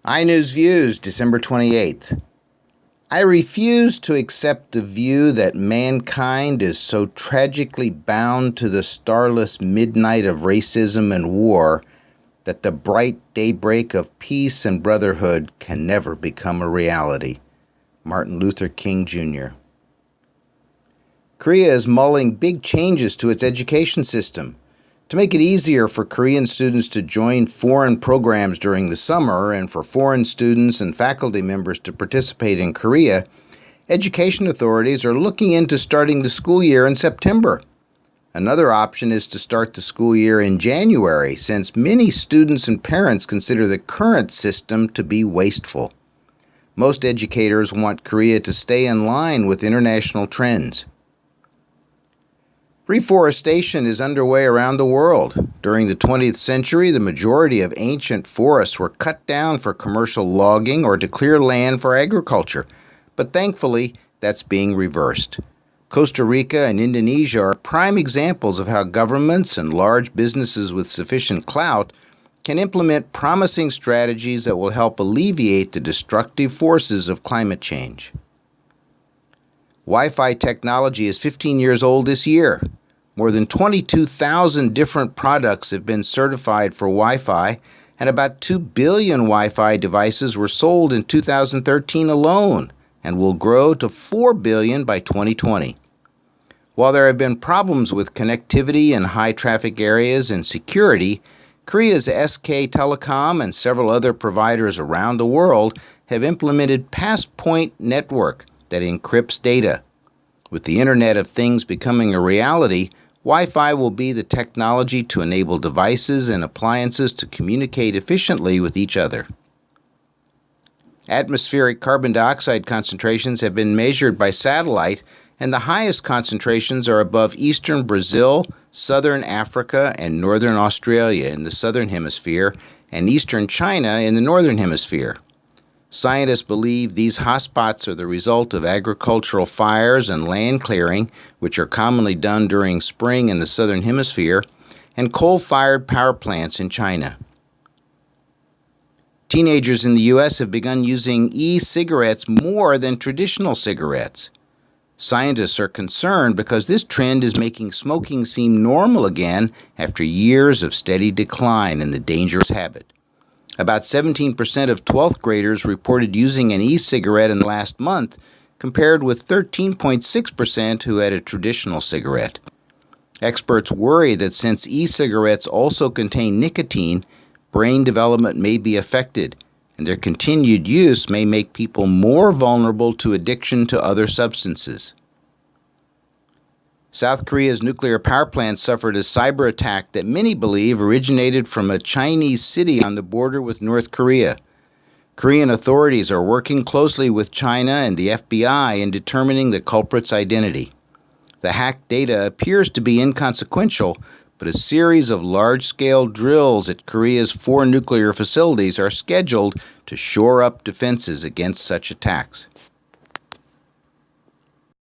iNews Views, December 28th. I refuse to accept the view that mankind is so tragically bound to the starless midnight of racism and war that the bright daybreak of peace and brotherhood can never become a reality. Martin Luther King, Jr. Korea is mulling big changes to its education system. To make it easier for Korean students to join foreign programs during the summer and for foreign students and faculty members to participate in Korea, education authorities are looking into starting the school year in September. Another option is to start the school year in January, since many students and parents consider the current system to be wasteful. Most educators want Korea to stay in line with international trends. Reforestation is underway around the world. During the 20th century, the majority of ancient forests were cut down for commercial logging or to clear land for agriculture, but thankfully, that's being reversed. Costa Rica and Indonesia are prime examples of how governments and large businesses with sufficient clout can implement promising strategies that will help alleviate the destructive forces of climate change. Wi-Fi technology is 15 years old this year. More than 22,000 different products have been certified for Wi-Fi, and about 2 billion Wi-Fi devices were sold in 2013 alone, and will grow to 4 billion by 2020. While there have been problems with connectivity in high-traffic areas and security, Korea's SK Telecom and several other providers around the world have implemented Passpoint Network that encrypts data. With the Internet of Things becoming a reality, Wi-Fi will be the technology to enable devices and appliances to communicate efficiently with each other. Atmospheric carbon dioxide concentrations have been measured by satellite, and the highest concentrations are above eastern Brazil, southern Africa, and northern Australia in the southern hemisphere, and eastern China in the northern hemisphere. Scientists believe these hotspots are the result of agricultural fires and land clearing, which are commonly done during spring in the southern hemisphere, and coal-fired power plants in China. Teenagers in the U.S. have begun using e-cigarettes more than traditional cigarettes. Scientists are concerned because this trend is making smoking seem normal again after years of steady decline in the dangerous habit. About 17% of 12th graders reported using an e-cigarette in the last month, compared with 13.6% who had a traditional cigarette. Experts worry that since e-cigarettes also contain nicotine, brain development may be affected, and their continued use may make people more vulnerable to addiction to other substances. South Korea's nuclear power plant suffered a cyber attack that many believe originated from a Chinese city on the border with North Korea. Korean authorities are working closely with China and the FBI in determining the culprit's identity. The hacked data appears to be inconsequential, but a series of large-scale drills at Korea's 4 nuclear facilities are scheduled to shore up defenses against such attacks.